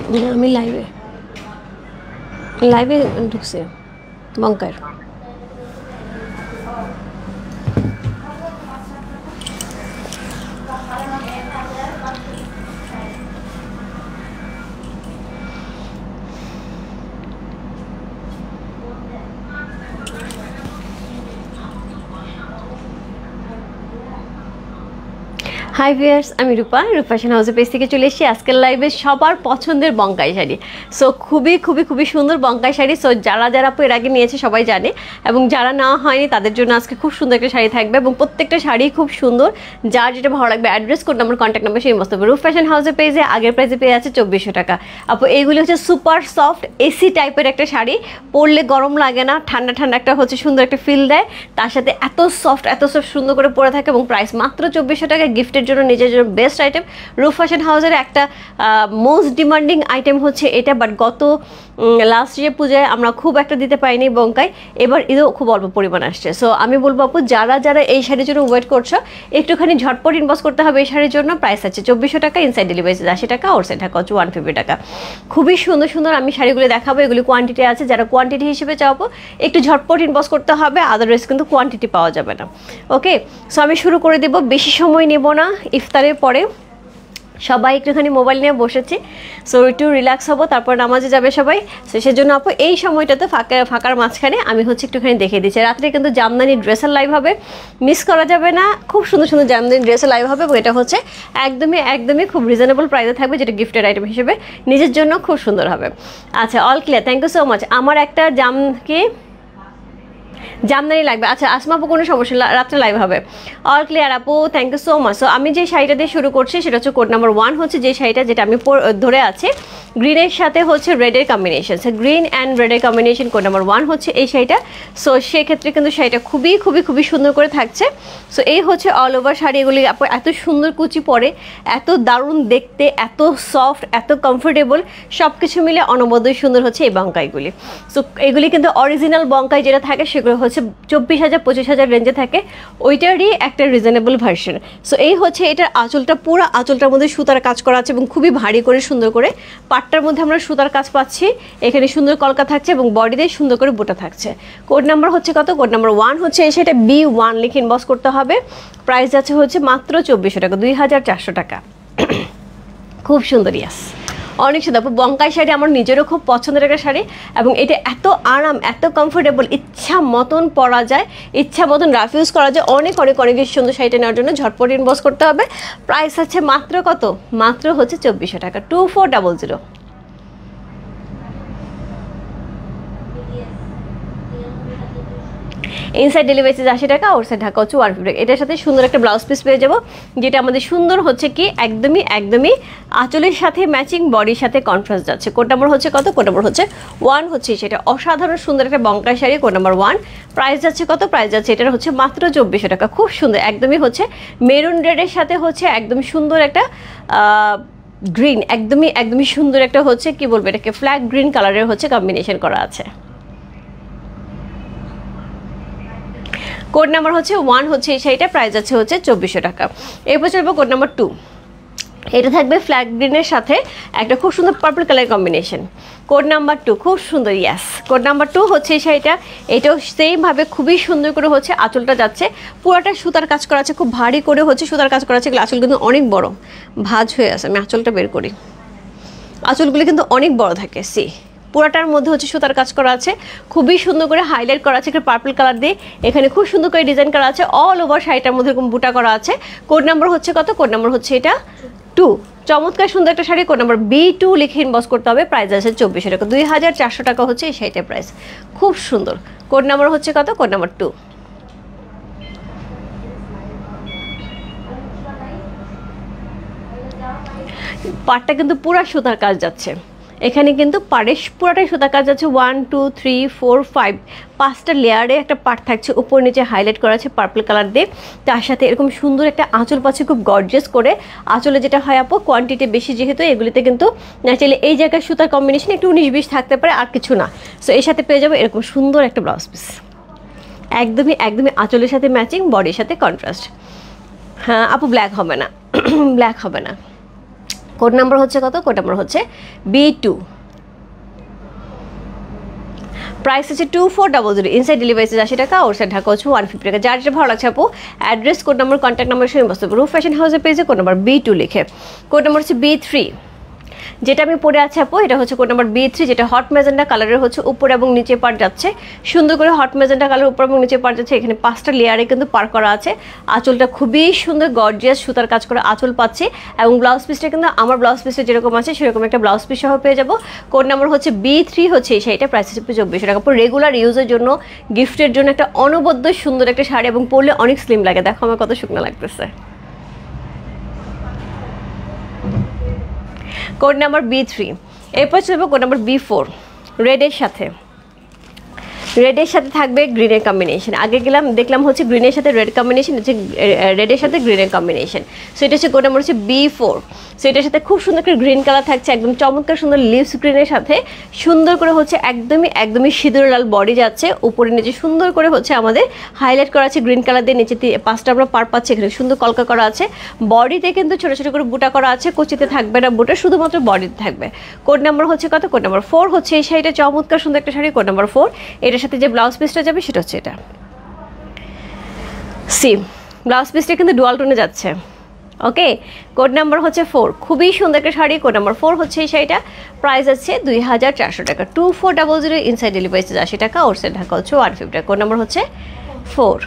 আমি লাইভে লাইভে ঢুকছে বঙ্কার। হাই ভিউয়ার্স, আমি রূপা ফ্যাশন হাউসের পেজ থেকে চলে এসেছি আজকের লাইভে সবার পছন্দের বঙ্কাই শাড়ি। সো খুবই সুন্দর বঙ্কাই শাড়ি। সো যারা আপু এর আগে নিয়েছে সবাই জানে, এবং যারা নেওয়া হয়নি তাদের জন্য আজকে খুব সুন্দর একটা শাড়ি থাকবে, এবং প্রত্যেকটা শাড়ি খুব সুন্দর। যার যেটা ভালো লাগবে address code number contact number সেই মস্ত রূপ ফ্যাশন হাউসের পেজে আগের প্রাইসে পেয়ে আছে 2400 টাকা। আপু এইগুলি হচ্ছে সুপার সফট এসি টাইপের একটা শাড়ি, পরলে গরম লাগে না, ঠান্ডা একটা হচ্ছে সুন্দর একটা ফিল দেয়, তার সাথে এত সফট সুন্দর করে পরে থাকে, এবং প্রাইস মাত্র 2400 টাকা। গিফটের জন্য নিজের জন্য বেস্ট আইটেম। রূপ ফ্যাশন হাউসের একটা মোস্ট ডিমান্ডিং আইটেম হচ্ছে এটা, বাট গত লাস্ট যে পূজায় আমরা খুব একটা দিতে পারিনি বঙ্কাই, এবার ঈদও খুব অল্প পরিমাণ আসছে। সো আমি বলবো আপু যারা এই শাড়ির জন্য ওয়েট করছো একটুখানি ঝটপট ইনবক্স করতে হবে এই শাড়ির জন্য। প্রাইস আছে 2400 টাকা, ইনসাইড ডেলিভারি 80 টাকা, আউটসাইড ঢাকা হচ্ছে 150 টাকা। খুবই সুন্দর আমি শাড়িগুলো দেখাবো, এগুলি কোয়ান্টিটি আছে, যারা কোয়ান্টিটি হিসেবে চাবো একটু ঝটপট ইনবক্স করতে হবে, আদারওয়াইজ কিন্তু কোয়ান্টিটি পাওয়া যাবে না। ওকে, সো আমি শুরু করে দেবো, বেশি সময় নেব না। ইফতারের পরে সবাই একটুখানি মোবাইল নিয়ে বসেছি, সো একটু রিল্যাক্স হবো, তারপর নামাজে যাবে সবাই। সো সেজন্য আপু এই সময়টাতে ফাঁকার মাঝখানে আমি হচ্ছে একটুখানি দেখিয়ে দিচ্ছি। রাত্রে কিন্তু জামদানি ড্রেসের লাইভ হবে, মিস করা যাবে না। খুব সুন্দর জামদানি ড্রেসের লাইভ হবে, এবং এটা হচ্ছে একদমই খুব রিজনেবল প্রাইসে থাকবে, যেটা গিফটের আইটেম হিসেবে নিজের জন্য খুব সুন্দর হবে। আচ্ছা, all clear, thank you so much. আমার একটা জামদানি লাগবে। আচ্ছা আসমা আপু, কোনো সমস্যা, রাত্রে লাইভ হবে। অল ক্লিয়ার আপু, thank you so much. So আমি যে শাড়িটা দিয়ে শুরু করছি সেটা হচ্ছে কোড নাম্বার 1, হচ্ছে যে শাড়িটা যেটা আমি ধরে আছি গ্রিনের সাথে হচ্ছে রেডের কম্বিনেশন। সো গ্রিন অ্যান্ড রেডের কম্বিনেশন কোড নাম্বার 1 হচ্ছে এই শাড়িটা। সো সেক্ষেত্রে কিন্তু শাড়িটা খুবই সুন্দর করে থাকছে। সো এই হচ্ছে অল ওভার শাড়ি। এগুলি আপু এত সুন্দর কুচি পরে, এত দারুণ দেখতে, এত সফট, এত কমফোর্টেবল, সব কিছু মিলে অনবদ্যই সুন্দর হচ্ছে এই বঙ্কাইগুলি। সো এগুলি কিন্তু অরিজিনাল বঙ্কাই যেটা থাকে সেগুলো হচ্ছে 24,000-25,000 রেঞ্জে থাকে, ওইটারই একটা রিজনেবল ভার্সন। সো এই হচ্ছে এটার আঁচলটা, পুরো আঁচলটার মধ্যে সুতার কাজ করা আছে, এবং খুবই ভারী করে সুন্দর করে পাটটার মধ্যে আমরা সুতার কাজ পাচ্ছি। এখানে সুন্দর কলকা থাকছে, এবং বডিতে সুন্দর করে বুটা থাকছে। কোড নাম্বার হচ্ছে কত? কোড নাম্বার 1 হচ্ছে এই সেটা B1 লিখে ইনবক্স করতে হবে। প্রাইস যাচ্ছে হচ্ছে মাত্র 2400 টাকা, 2400 টাকা। খুব সুন্দর, ইয়াস, অনেক সুন্দর। বঙ্কাই শাড়ি আমার নিজেরও খুব পছন্দের একটা শাড়ি, এবং এটা এত আরাম, এত কমফোর্টেবল, ইচ্ছা মতন পরা যায়, ইচ্ছা মতন রাফ ইউজ করা যায়। অনেক বেশি সুন্দর শাড়িটা নেওয়ার জন্য ঝটপট ইনবক্স করতে হবে। প্রাইস আছে মাত্র কত? মাত্র হচ্ছে 2400 টাকা, 2400। ইনসাইড ডেলিভারি 80 টাকা, আউটসাইড ঢাকা হচ্ছে 150 টাকা। এটার সাথে সুন্দর একটা ব্লাউজ পিস পেয়ে যাবো, যেটা আমাদের সুন্দর হচ্ছে কি একদমই আঁচলের সাথে ম্যাচিং, বডির সাথে কন্ট্রাস্ট যাচ্ছে। কোড নাম্বার হচ্ছে কত? কোড নাম্বার হচ্ছে 1 হচ্ছে সেটা। অসাধারণ সুন্দর একটা বঙ্কাই শাড়ি, কোড নাম্বার 1। প্রাইস যাচ্ছে কত? প্রাইস যাচ্ছে এটার হচ্ছে মাত্র 2400 টাকা। খুব সুন্দর, একদমই হচ্ছে মেরুন রেডের সাথে হচ্ছে একদম সুন্দর একটা গ্রিন, একদমই সুন্দর একটা হচ্ছে কি বলবো এটাকে, ফ্ল্যাগ গ্রিন কালারের হচ্ছে কম্বিনেশন করা আছে। কোড নাম্বার হচ্ছে 1 হচ্ছে এই শাড়িটা, প্রাইস আছে হচ্ছে 2400 টাকা। এরপর চলবো কোড নাম্বার 2। এটা থাকবে ফ্ল্যাগ গ্রিনের সাথে একটা খুব সুন্দর purple colour combination. Code number 2, খুব সুন্দর, ইয়াস। কোড নাম্বার 2 হচ্ছে এই শাড়িটা। এটাও সেমভাবে খুবই সুন্দর করে হচ্ছে আঁচলটা যাচ্ছে, পুরোটা সুতার কাজ করা আছে, খুব ভারী করে হচ্ছে সুতার কাজ করা আছে। আঁচল কিন্তু অনেক বড়, ভাঁজ হয়ে আছে। আমি আঁচলটা বের করি, আঁচলগুলি কিন্তু অনেক বড় থাকে। পুরাটার মধ্যে হচ্ছে সুতার কাজ করা আছে, খুবই সুন্দর করে হাইলাইট করা আছে পার্পল কালার দিয়ে। এখানে খুব সুন্দর করে ডিজাইন করা আছে, অল ওভার শাড়িটার মধ্যে এরকম বুটা করা আছে। কোড নাম্বার হচ্ছে কত? কোড নাম্বার হচ্ছে এটা 2। চমৎকার সুন্দর একটা শাড়ি, কোড নাম্বার B2 লিখে ইনবক্স করতে হবে। প্রাইস আছে 2400 টাকা, 2400 টাকা হচ্ছে এই শাড়িটার প্রাইস। খুব সুন্দর। কোড নাম্বার হচ্ছে কত? Code number 2। পাটটা কিন্তু পুরা সুতার কাজ যাচ্ছে, এখানে কিন্তু পাড়ের পুরাটাই সুতা কাজ আছে। 1 2 3 4 5 5টা লেয়ারে একটা পার্ট থাকছে, উপর নিচে হাইলাইট করা আছে পার্পল কালার দিয়ে। তার সাথে এরকম সুন্দর একটা আঁচল পাচ্ছে, খুব গর্জিয়াস করে। আঁচলে যেটা হয় আপু, কোয়ান্টিটি বেশি যেহেতু, এগুলিতে কিন্তু ন্যাচারালি এই জায়গায় সুতার কম্বিনেশন একটু 19-20 থাকতে পারে, আর কিছু না। সো এর সাথে পেয়ে যাবো এরকম সুন্দর একটা ব্লাউজ পিস, একদমই আঁচলের সাথে ম্যাচিং, বডির সাথে কন্ট্রাস্ট। হ্যাঁ আপু, ব্ল্যাক হবে না, ব্ল্যাক হবে না। কোড নাম্বার হচ্ছে কত? কোড নাম্বার হচ্ছে B2, প্রাইস হচ্ছে 2400, ইনসাইড ডেলিভারি 80 টাকা, আউটসাইড ঢাকা হচ্ছে 150 টাকা। যার যেটা ভালো লাগছে আপু address, code number, contact number সঙ্গে বসতে রূপ ফ্যাশন হাউসের পেজে কোড নাম্বার B2 লিখে। কোড নাম্বার হচ্ছে B3, যেটা আমি পরে আছি আপু এটা হচ্ছে কোড নাম্বার B3, যেটা হট ম্যাজেন্টা কালারের হচ্ছে উপরে এবং নিচে পার্ট যাচ্ছে, সুন্দর করে হট ম্যাজেন্টা কালার উপর এবং নিচে পার্ট যাচ্ছে। এখানে 5টা লেয়ারে কিন্তু পার করা আছে। আঁচলটা খুবই সুন্দর গর্জিয়াস সুতার কাজ করে আঁচল পাচ্ছি, এবং ব্লাউজ পিসটা কিন্তু আমার ব্লাউজ পিসটা যেরকম আছে সেরকম একটা ব্লাউজ পিস সহ পেয়ে যাবো। কোড নাম্বার হচ্ছে B3 হচ্ছে এই শাড়িটা, প্রাইস হচ্ছে 2400 টাকা। রেগুলার ইউজের জন্য, গিফটের জন্য একটা অনবদ্য সুন্দর একটা শাড়ি, এবং পরলে অনেক স্লিম লাগে। দেখো আমার কত শুকনো লাগতেছে। কোড নাম্বার B3, এরপর চলবে কোড নাম্বার B4, রেডের সাথে থাকবে গ্রিনের কম্বিনেশন। আগে দেখলাম হচ্ছে গ্রিনের সাথে রেড কম্বিনেশন, হচ্ছে রেডের সাথে গ্রিনের কম্বিনেশন। সো এটা হচ্ছে কোড নাম্বার হচ্ছে B4। সো এটার সাথে খুব সুন্দর করে গ্রিন কালার থাকছে, একদম চমৎকার সুন্দর লিভস গ্রিনের সাথে সুন্দর করে হচ্ছে একদমই সিঁদুর লাল বডি যাচ্ছে, উপরে নিচে সুন্দর করে হচ্ছে আমাদের হাইলাইট করা আছে গ্রিন কালার দিয়ে। নিচে 5টা আমরা পার পাচ্ছি, এখানে সুন্দর কলকা করা আছে। বডিতে কিন্তু ছোট ছোট করে বুটা করা আছে, কুচিতে থাকবে না বুটা, শুধুমাত্র বডিতে থাকবে। কোড নাম্বার হচ্ছে কত? কোড নাম্বার 4 হচ্ছে এই শাড়িটা, চমৎকার সুন্দর একটা শাড়ি, কোড নাম্বার 4। এটার সাথে যে ব্লাউজ পিসটা যাবে সেটা হচ্ছে এটা সি, ব্লাউজ পিসটা কিন্তু ডুয়াল টোনে যাচ্ছে। ওকে, কোড নাম্বার হচ্ছে 4, খুবই সুন্দর একটা শাড়ি। কোড নাম্বার 4 হচ্ছে এই শাড়িটা, প্রাইস আছে 2400 টাকা, 2400, ইনসাইড ডেলিভারি 80 টাকা, আউটসাইড ঢাকা হচ্ছে 150 টাকা। কোড নাম্বার হচ্ছে 4।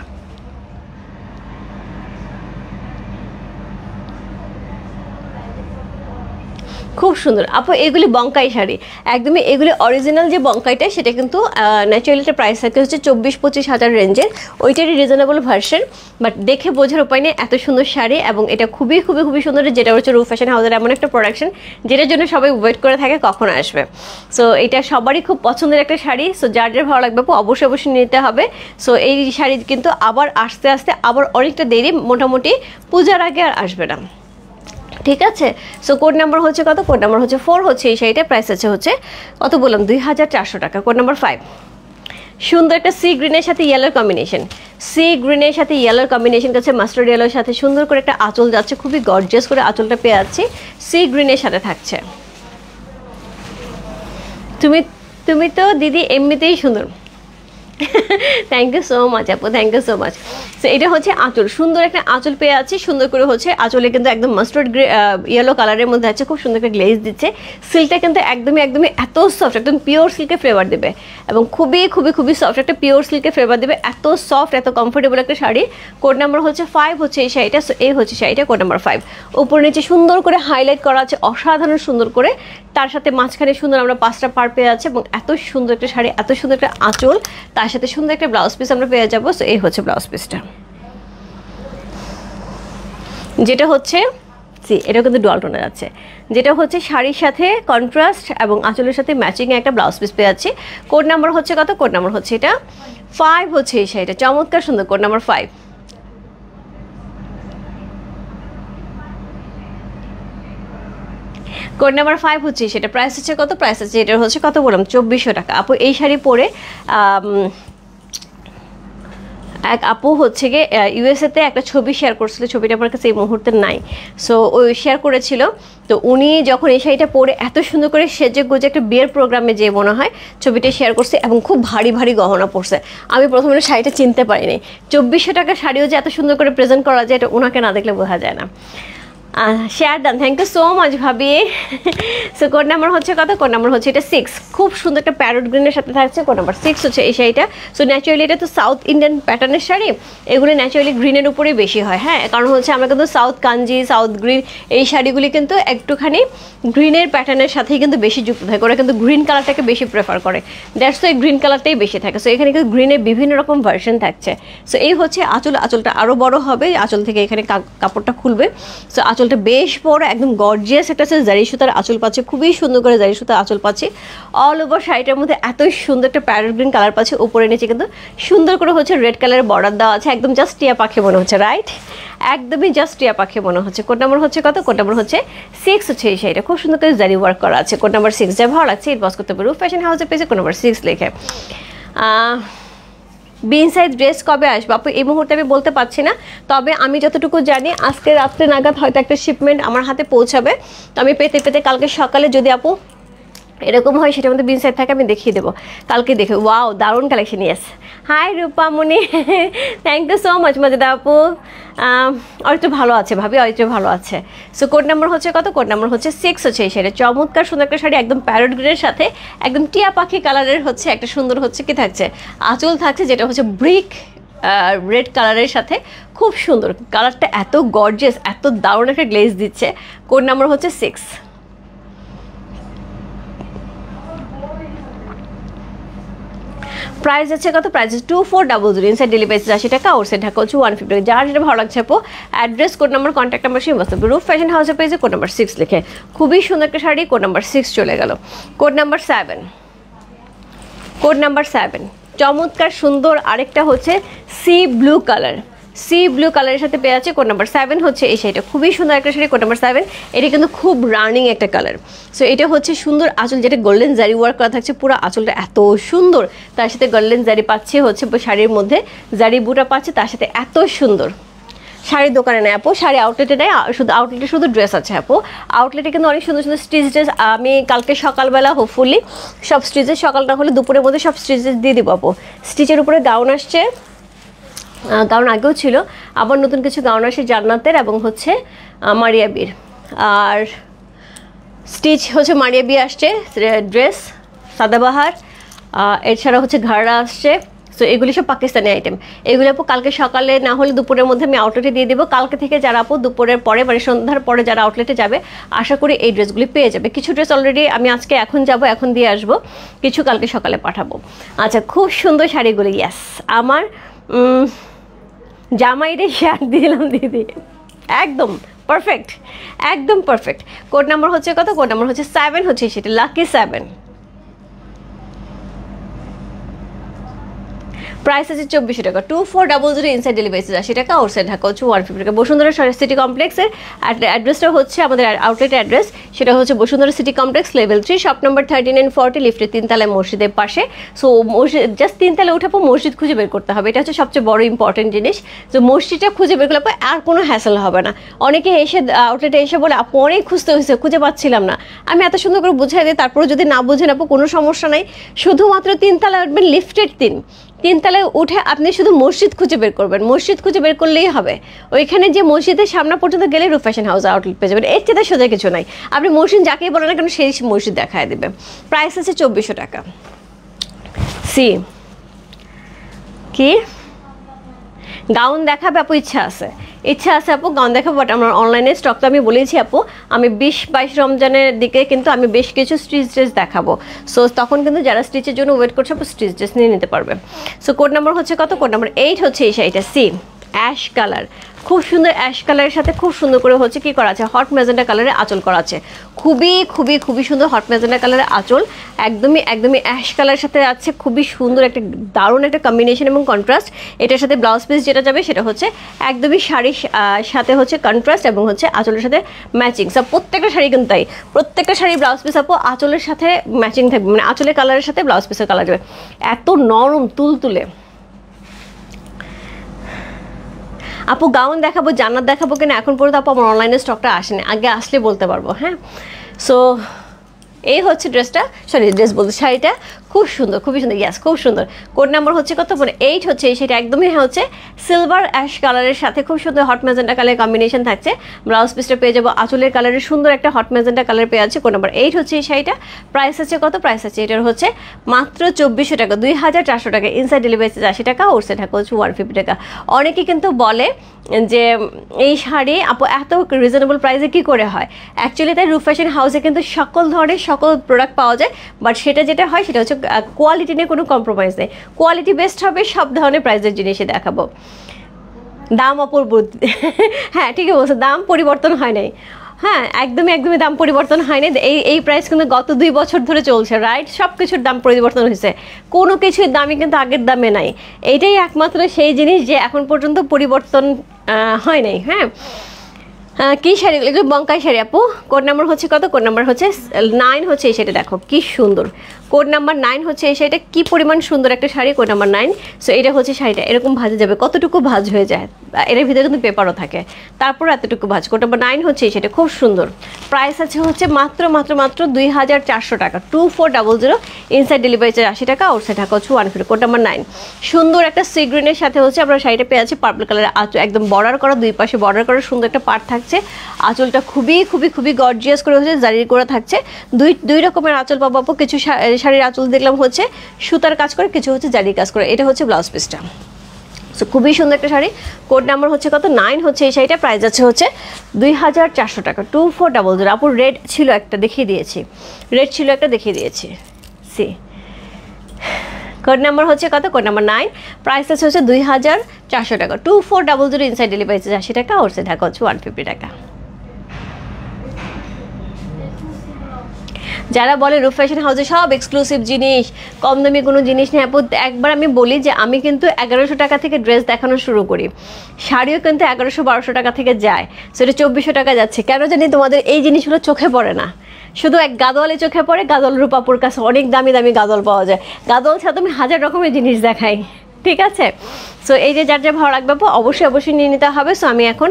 খুব সুন্দর আপু, এগুলি বঙ্কাই শাড়ি, একদমই এগুলি অরিজিনাল যে বঙ্কাইটা সেটা কিন্তু ন্যাচারালিটা প্রাইস থাকে হচ্ছে 24-25 হাজার রেঞ্জের, ওইটারই রিজনেবল ভার্সন। বাট দেখে বোঝার উপায় নেই, এত সুন্দর শাড়ি, এবং এটা খুবই সুন্দর, যেটা হচ্ছে রূপ ফ্যাশন হাউসের এমন একটা প্রোডাকশন যেটার জন্য সবাই ওয়েট করে থাকে কখন আসবে। সো এটা সবারই খুব পছন্দের একটা শাড়ি। সো যার ভালো লাগবে আপু অবশ্যই নিতে হবে। সো এই শাড়ি কিন্তু আবার আস্তে আবার অনেকটা দেরি, মোটামুটি পূজার আগে আর আসবে না, ঠিক আছে। সো কোড নাম্বার হচ্ছে কত? কোড নাম্বার হচ্ছে 4 হচ্ছে এই শাড়িটা, প্রাইস হচ্ছে কত বললাম? 2400 টাকা। কোড নাম্বার 5, সুন্দর একটা সি গ্রিনের সাথে ইয়েলোর কম্বিনেশন, কাছে মাস্টার্ড ইয়েলোর সাথে সুন্দর করে একটা আঁচল যাচ্ছে, খুবই গর্জিয়াস করে আঁচলটা পেয়ে যাচ্ছি, সি গ্রিনের সাথে থাকছে। তুমি তো দিদি এমনিতেই সুন্দর। থ্যাংক ইউ সো মাচ আপু, thank you so much. So এটা হচ্ছে আঁচল, সুন্দর একটা আঁচল পেয়ে আছে, সুন্দর করে হচ্ছে আঁচলে কিন্তু একদম মাস্টার্ড ইয়েলো কালারের মধ্যে আছে, খুব সুন্দর একটা গ্লেজ দিচ্ছে। সিল্কটা কিন্তু একদমই এত সফট, একদম পিওর সিল্কের ফ্লেভার দেবে, এবং খুবই সফট একটা পিওর সিল্কের ফ্লেভার দেবে, এত সফট এত কমফোর্টেবল একটা শাড়ি। কোড নাম্বার হচ্ছে 5 হচ্ছে এই শাড়িটা। সো এই হচ্ছে শাড়িটা, কোড নাম্বার 5। উপর নিচে সুন্দর করে হাইলাইট করা আছে, অসাধারণ সুন্দর করে, তার সাথে মাঝখানে সুন্দর আমরা 5টা পার পেয়ে আছে, এবং এত সুন্দর একটা শাড়ি, এত সুন্দর একটা আঁচল, তার সাথে সুন্দর একটা ব্লাউজ পিস আমরা পেয়ে যাবো। সো এই হচ্ছে ব্লাউজ পিসটা, যেটা হচ্ছে এটা কিন্তু ডুয়াল টোনে যাচ্ছে, যেটা হচ্ছে শাড়ির সাথে কন্ট্রাস্ট এবং আঁচলের সাথে ম্যাচিং একটা ব্লাউজ পিস পেয়ে যাচ্ছি। কোড নাম্বার হচ্ছে কত? কোড নাম্বার হচ্ছে এটা 5 হচ্ছে এই শাড়িটা, চমৎকার সুন্দর, কোড নাম্বার 5। কোড নাম্বার 5 হচ্ছে সেটা, প্রাইস হচ্ছে কত? প্রাইস হচ্ছে এটা হচ্ছে কত বললাম? 2400 টাকা। আপু এই শাড়ি পরে এক আপু হচ্ছে গিয়ে ইউএসএতে একটা ছবি শেয়ার করছিল, ছবিটা আমার কাছে এই মুহূর্তে নাই। সো ওই শেয়ার করেছিল, তো উনি যখন এই শাড়িটা পরে এত সুন্দর করে সেজে গুজে একটা বিয়ের প্রোগ্রামে যে মনে হয় ছবিটা শেয়ার করছে, এবং খুব ভারী গহনা পরছে। আমি প্রথমে শাড়িটা চিনতে পারিনি, 2400 টাকার শাড়িও যে এত সুন্দর করে প্রেজেন্ট করা যায়, এটা ওনাকে না দেখলে বোঝা যায় না। Share done, thank you so much ভাবি। সো কোড নাম্বার হচ্ছে কত? কোড নাম্বার হচ্ছে এটা 6, খুব সুন্দর একটা প্যারট গ্রিনের সাথে থাকছে, কোড নাম্বার 6 হচ্ছে এই শাড়িটা। সো ন্যাচারালি এটা তো সাউথ ইন্ডিয়ান প্যাটার্নের শাড়ি, এগুলো ন্যাচারালি গ্রিনের উপরেই বেশি হয়। হ্যাঁ, কারণ হচ্ছে আমরা কিন্তু সাউথ কাঞ্জি, সাউথ গ্রিন, এই শাড়িগুলি কিন্তু একটুখানি গ্রিনের প্যাটার্নের সাথেই কিন্তু বেশি যুক্ত থাকে, ওরা কিন্তু গ্রিন কালারটাকে বেশি প্রেফার করে, দ্যাটস ওয়াই গ্রিন কালারটাই বেশি থাকে। সো এখানে কিন্তু গ্রিনের বিভিন্ন রকম ভার্সন থাকছে। সো এই হচ্ছে আঁচলটা আরও বড় হবে, আঁচল থেকে এখানে কাপড়টা খুলবে। সো আঁচলটা বেশ বড়, একদম গর্জিয়াস একটা জারি সুতার আঁচল পাচ্ছে, খুবই সুন্দর করে জারি সুতার আঁচল পাচ্ছে। অল ওভার শাড়িটার মধ্যে এত সুন্দর একটা প্যারট গ্রিন কালার পাচ্ছে, উপরে নিচে কিন্তু সুন্দর করে হচ্ছে রেড কালারের বর্ডার দেওয়া আছে, একদম জাস্ট টিয়া পাখি মনে হচ্ছে, রাইট? একদমই জাস্ট টিয়া পাখি মনে হচ্ছে। কোড নাম্বার হচ্ছে কত? কোড নাম্বার হচ্ছে 6 হচ্ছে এই শাড়িটা, খুব সুন্দর করে জারি ওয়ার্ক করা আছে। কোড নাম্বার 6, যা ভালো লাগছে ইনবক্স করতে পারো ফ্যাশন হাউসের পেজে, কোড নাম্বার 6 লিখে। বিন সাইজ ড্রেস কবে আসবে আপু এই মুহূর্তে আমি বলতে পারছি না, তবে আমি যতটুকু জানি আজকে রাত্রে নাগাদ হয়তো একটা শিপমেন্ট আমার হাতে পৌঁছাবে। তো আমি পেতে পেতে কালকে সকালে যদি আপু এরকম হয় সেটার মধ্যে বিন সাইড থাকে আমি দেখিয়ে দেবো, কালকে দেখে। ওয়াও দারুণ collection. Yes, hi Rupamoni, thank you so much মজাদা আপু। আর একটু ভালো আছে ভাবি, আর একটু ভালো আছে। সো কোড নাম্বার হচ্ছে কত? কোড নাম্বার হচ্ছে 6 হচ্ছে এই শাড়ি। চমৎকার সুন্দর একটা শাড়ি, একদম প্যারট গ্রিনের সাথে একদম টিয়া পাখি কালারের হচ্ছে একটা সুন্দর হচ্ছে কি থাকছে আঁচল থাকছে, যেটা হচ্ছে ব্রিক রেড কালারের সাথে খুব সুন্দর। কালারটা এত গর্জিয়াস, এত দারুণ একটা গ্লেজ দিচ্ছে। কোড নাম্বার হচ্ছে 6। প্রাইস আছে কত? প্রাইস 2400, ইনসাইড ডেলিভারি 80 টাকা, আউটসাইড ঢাকা হচ্ছে 150 টাকা। যার যেটা ভালো লাগছে আপু address, code number, contact number সেই মস্ত রূপ ফ্যাশন হাউসের পেজে কোড নাম্বার 6 লিখে। খুবই সুন্দর একটা শাড়ি, কোড নাম্বার 6 চলে গেল। কোড নাম্বার 7, কোড নাম্বার 7 চমৎকার সুন্দর আরেকটা হচ্ছে C blue colour, C blue কালারের সাথে পেয়ে আছে। কোড নাম্বার 7 হচ্ছে এই শাড়িটা, খুবই সুন্দর একটা শাড়ি। কোড নাম্বার 7, এটা কিন্তু খুব রানিং একটা কালার। সো এটা হচ্ছে সুন্দর আঁচল, যেটা গোল্ডেন জারি ওয়ার্ক করা থাকছে, পুরো আঁচলটা এত সুন্দর, তার সাথে গোল্ডেন জারি পাচ্ছে হচ্ছে শাড়ির মধ্যে, জারি বুটা পাচ্ছে, তার সাথে এত সুন্দর। শাড়ির দোকানে নেয় আপু, শাড়ি আউটলেটে নেয়, শুধু আউটলেটে শুধু ড্রেস আছে আপু। আউটলেটে কিন্তু অনেক সুন্দর সুন্দর স্টিচ ড্রেস আমি কালকে সকালবেলা হোপফুলি সব স্টিচেস, সকাল না হলে দুপুরের মধ্যে সব স্টিচেস দিয়ে দিব আপু। স্টিচের উপরে গাউন আসছে, গাউন আগেও ছিল, আবার নতুন কিছু গাউন আসে জান্নাতের এবং হচ্ছে মারিয়াবির। আর স্টিচ হচ্ছে মারিয়াবি আসছে, ড্রেস সাদাবাহার, এছাড়া হচ্ছে ঘাড়া আসছে। সো এগুলি সব পাকিস্তানি আইটেম। এগুলো আপু কালকে সকালে না হলে দুপুরের মধ্যে আমি আউটলেটে দিয়ে দেবো। কালকে থেকে যারা আপু দুপুরের পরে মানে সন্ধ্যার পরে যারা আউটলেটে যাবে আশা করি এই ড্রেসগুলি পেয়ে যাবে। কিছু ড্রেস অলরেডি আমি আজকে এখন যাব, এখন দিয়ে আসবো, কিছু কালকে সকালে পাঠাবো। আচ্ছা, খুব সুন্দর শাড়িগুলি। ইয়াস, আমার জামাইরে শেয়ার দিলাম দিদি, একদম পারফেক্ট, একদম পারফেক্ট। কোড নাম্বার হচ্ছে কত? কোড নাম্বার হচ্ছে 7 হচ্ছে সেটা, লাকি 7। প্রাইস আছে 2400 টাকা, 2400, ইনসাইড ডেলিভারি 80 টাকা, আউটসাইড ঢাকা হচ্ছে 150 টাকা। বসুন্ধরা সিটি কমপ্লেক্সের অ্যাড্রেসটা হচ্ছে আমাদের আউটলেট অ্যাড্রেস, সেটা হচ্ছে Bashundhara city complex level 3, shop number 13 and 40, লিফটের 3 তলায় মসজিদের পাশে। সো মসজিদ জাস্ট 3 তলায় উঠাবো, মসজিদ খুঁজে বের করতে হবে, এটা হচ্ছে সবচেয়ে বড় ইম্পর্টেন্ট জিনিস। তো মসজিদটা খুঁজে বের করলে আর কোনো হ্যাসেল হবে না। অনেকে এসে আউটলেটে এসে বলে আপু অনেক খুঁজতে হয়েছে, খুঁজে পাচ্ছিলাম না। আমি এত সুন্দর করে বুঝাই দিই, তারপরে যদি না বুঝেন আপু কোনো সমস্যা নাই, শুধুমাত্র 3 তলায় উঠবেন, লিফটের 3 তলায় উঠে আপনি শুধু মসজিদ খুঁজে বের করবেন, মসজিদ খুঁজে বের করলেই হবে। ওইখানে যে মসজিদের সামনে পর্যন্ত গেলে রূপ ফ্যাশন হাউস আউটলেট পেয়ে যাবেন, এর চেয়ে সোজা কিছু নাই। আপনি মসজিদ যাকেই বলেন না কেন সেই মসজিদ দেখায় দেবে। প্রাইস আছে 2400 টাকা। সি কি গাউন দেখাবে আপু? ইচ্ছা আছে, ইচ্ছা আছে আপু গাউন দেখাবো, বাট আমার অনলাইনে স্টক তো আমি বলেছি আপু, আমি 20-22 রমজানের দিকে কিন্তু আমি বেশ কিছু স্টিচ ড্রেস দেখাবো। সো তখন কিন্তু যারা স্টিচের জন্য ওয়েট করছে আপু স্টিচ ড্রেস নিয়ে নিতে পারবে। সো কোড নাম্বার হচ্ছে কত? কোড নাম্বার 8 হচ্ছে এই শাড়িটা, সি অ্যাশ কালার, খুব সুন্দর অ্যাশ কালারের সাথে খুব সুন্দর করে হচ্ছে কি করা আছে, হট ম্যাজেন্টা কালারের আঁচল করা আছে, খুবই খুবই খুবই সুন্দর হট ম্যাজেন্টা কালারের আঁচল, একদমই একদমই অ্যাশ কালারের সাথে আছে, খুবই সুন্দর একটা দারুণ একটা কম্বিনেশন এবং কন্ট্রাস্ট। এটার সাথে ব্লাউজ পিস যেটা যাবে সেটা হচ্ছে একদমই শাড়ির সাথে হচ্ছে কন্ট্রাস্ট এবং হচ্ছে আঁচলের সাথে ম্যাচিং। সব প্রত্যেকটা শাড়ি কিন্তু তাই, প্রত্যেকটা শাড়ি ব্লাউজ পিস আপু আঁচলের সাথে ম্যাচিং থাকবে, মানে আঁচলের কালারের সাথে ব্লাউজ পিসের কালার যাবে, এত নরম তুলতুলে। আপু গাউন দেখাবো, জান্নাত দেখাবো কিনা এখন পর্যন্ত আপু আমার অনলাইনে স্টকটা আসেনি, আগে আসলে বলতে পারবো। হ্যাঁ, সো এই হচ্ছে ড্রেসটা, সরি ড্রেস বলতে শাড়িটা খুব সুন্দর, খুবই সুন্দর। ইয়াস, খুব সুন্দর। কোড নাম্বার হচ্ছে কত? মানে 8 হচ্ছে সেটা, একদমই হচ্ছে সিলভার অ্যাশ কালারের সাথে খুব সুন্দর হট ম্যাজেন্টা কালারের কম্বিনেশন থাকছে। ব্লাউজ পিসটা পেয়ে যাবো আঁচলের কালারের সুন্দর একটা হট ম্যাজেন্টা কালার পেয়ে আছে। কোড নাম্বার 8 হচ্ছে এই শাড়িটা। প্রাইস আছে কত? প্রাইস আছে এটার হচ্ছে মাত্র 2400 টাকা, 2400 টাকা, ইনসাইড ডেলিভারি 80 টাকা, আউটসাইড ঢাকা হচ্ছে 150 টাকা। অনেকে কিন্তু বলে যে এই শাড়ি আপু এত রিজনেবল প্রাইসে কি করে হয়? অ্যাকচুয়ালি তাই রূপ ফ্যাশন হাউসে কিন্তু সকল ধরনের সকল প্রোডাক্ট পাওয়া যায়, বাট সেটা যেটা হয় সেটা হচ্ছে কোয়ালিটি নিয়ে কোনো কম্প্রোমাইজ নেই, কোয়ালিটি বেস্ট হবে, সব ধরনের প্রাইসের জিনিসই দেখাবো। দাম অপূর্ব, হ্যাঁ ঠিকই বলছো, দাম পরিবর্তন হয় নাই, হ্যাঁ একদমই একদমই দাম পরিবর্তন হয়নি। এই প্রাইস কিন্তু গত 2 বছর ধরে চলছে, রাইট? সব কিছুর দাম পরিবর্তন হয়েছে, কোনো কিছুর দামই কিন্তু আগের দামে নাই। এইটাই একমাত্র সেই জিনিস যে এখন পর্যন্ত পরিবর্তন হয় নাই। হ্যাঁ, কি শাড়ি এগুলো? বঙ্কাই শাড়ি আপু। কোড নাম্বার হচ্ছে কত? কোড নাম্বার হচ্ছে 9 হচ্ছে এই শাড়িটা, দেখো কি সুন্দর, কোড নাম্বার 9 হচ্ছে এই শাড়িটা। কি পরিমাণ সুন্দর একটা শাড়ি, কোড নাম্বার 9। সো এটা হচ্ছে শাড়িটা, এরকম ভাজা যাবে, কতটুকু ভাজ হয়ে যায়, এর ভিতরে কিন্তু পেপারও থাকে, তারপর এতটুকু ভাজ। কোড নাম্বার 9 হচ্ছে এই শাড়িটা, খুব সুন্দর। প্রাইস আছে হচ্ছে মাত্র 2400 টাকা, 2400। ইনসাইড ডেলিভারি চার্জ 80 টাকা, আউটসাইড ঢাকা হচ্ছে 150। Code number 9। সুন্দর একটা সি গ্রিনের সাথে হচ্ছে আমরা শাড়িটা পেয়ে আছি পার্পল কালারের আঁচল, একদম বর্ডার করা, দুই পাশে বর্ডার করা সুন্দর একটা পার্ট থাকছে। আঁচলটা খুবই খুবই খুবই গর্জিয়াস করে হচ্ছে জারির করা থাকছে। দুই রকমের আঁচল পাবো। কিছু শাড়ির আঁচল দেখলাম হচ্ছে সুতার কাজ করে, কিছু হচ্ছে জারির কাজ করে। এটা হচ্ছে ব্লাউজ পিসটা। সো খুবই সুন্দর একটা শাড়ি। কোড নাম্বার হচ্ছে কত, 9 হচ্ছে এই শাড়িটা। প্রাইস আছে হচ্ছে 2400 টাকা, 2400। আপুর রেড ছিল একটা, দেখিয়ে দিয়েছি, রেড ছিল একটা দেখিয়ে দিয়েছি। সি কোড নাম্বার হচ্ছে কত, কোড নাম্বার 9। প্রাইস আছে হচ্ছে 2400 টাকা, 2400। ইনসাইড ডেলিভারি চার্জ 80 টাকা, আউটসাইড ঢাকা হচ্ছে 150 টাকা। যারা বলে রূপ ফ্যাশন হাউসে সব এক্সক্লুসিভ জিনিস, কম দামি কোনো জিনিস নেই, আপু একবার আমি বলি যে আমি কিন্তু 1100 টাকা থেকে ড্রেস দেখানো শুরু করি, শাড়িও কিন্তু 1100-1200 টাকা থেকে যায়, সেটা 2400 টাকা যাচ্ছে। কেন জানি তোমাদের এই জিনিসগুলো চোখে পড়ে না, শুধু এক গাদোয়ালে চোখে পড়ে। গাদোয়াল রূপাপুর কাছে অনেক দামি দামি গাদোয়াল পাওয়া যায়, গাদোয়াল ছাড়া তুমি 1000 রকমের জিনিস দেখাই, ঠিক আছে? সো এই যে যার যা ভালো লাগবে অবশ্যই নিয়ে নিতে হবে। সো আমি এখন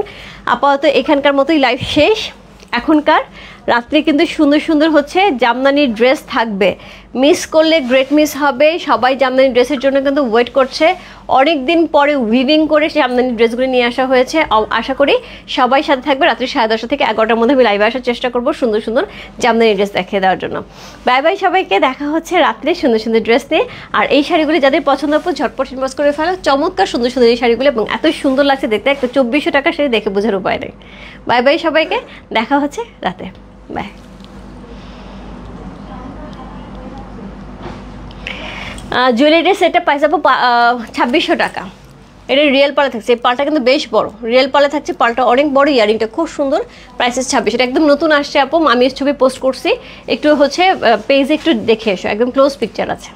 আপাতত এখানকার মতোই লাইভ শেষ। এখনকার রাত্রে কিন্তু সুন্দর সুন্দর হচ্ছে জামদানির ড্রেস থাকবে, মিস করলে গ্রেট মিস হবে। সবাই জামদানি ড্রেসের জন্য কিন্তু ওয়েট করছে, অনেক দিন পরে উইভিং করে জামদানি ড্রেসগুলো নিয়ে আসা হয়েছে। আশা করি সবাই সাথে থাকবে। রাত্রি 10:30 থেকে 11টার মধ্যে আমি লাইভে আসার চেষ্টা করবো সুন্দর সুন্দর জামদানি ড্রেস দেখিয়ে দেওয়ার জন্য। বাই বাই সবাইকে, দেখা হচ্ছে রাত্রে সুন্দর সুন্দর ড্রেস নিয়ে। আর এই শাড়িগুলি যাদের পছন্দ হবে ঝটপট ইনবক্স করে ফেলো, চমৎকার সুন্দর সুন্দর এই শাড়িগুলো, এবং এত সুন্দর লাগছে দেখতে, একটা 2400 টাকা শাড়ি দেখে বোঝার উপায় নেই। বাই বাই সবাইকে, দেখা হচ্ছে রাতে, বাই। জুয়েলারি সেটটা পাই যাবো 2600 টাকা। এটা রিয়েল পালে থাকছে, এই পালটা কিন্তু বেশ বড়, রিয়েল পালে থাকছে, পালটা অনেক বড়, ইয়ারিংটা খুব সুন্দর। প্রাইসেস 2600। এটা একদম নতুন আসছে আপু, আমি ছবি পোস্ট করছি, একটু হচ্ছে পেজে একটু দেখে এসো, একদম ক্লোজ পিকচার আছে।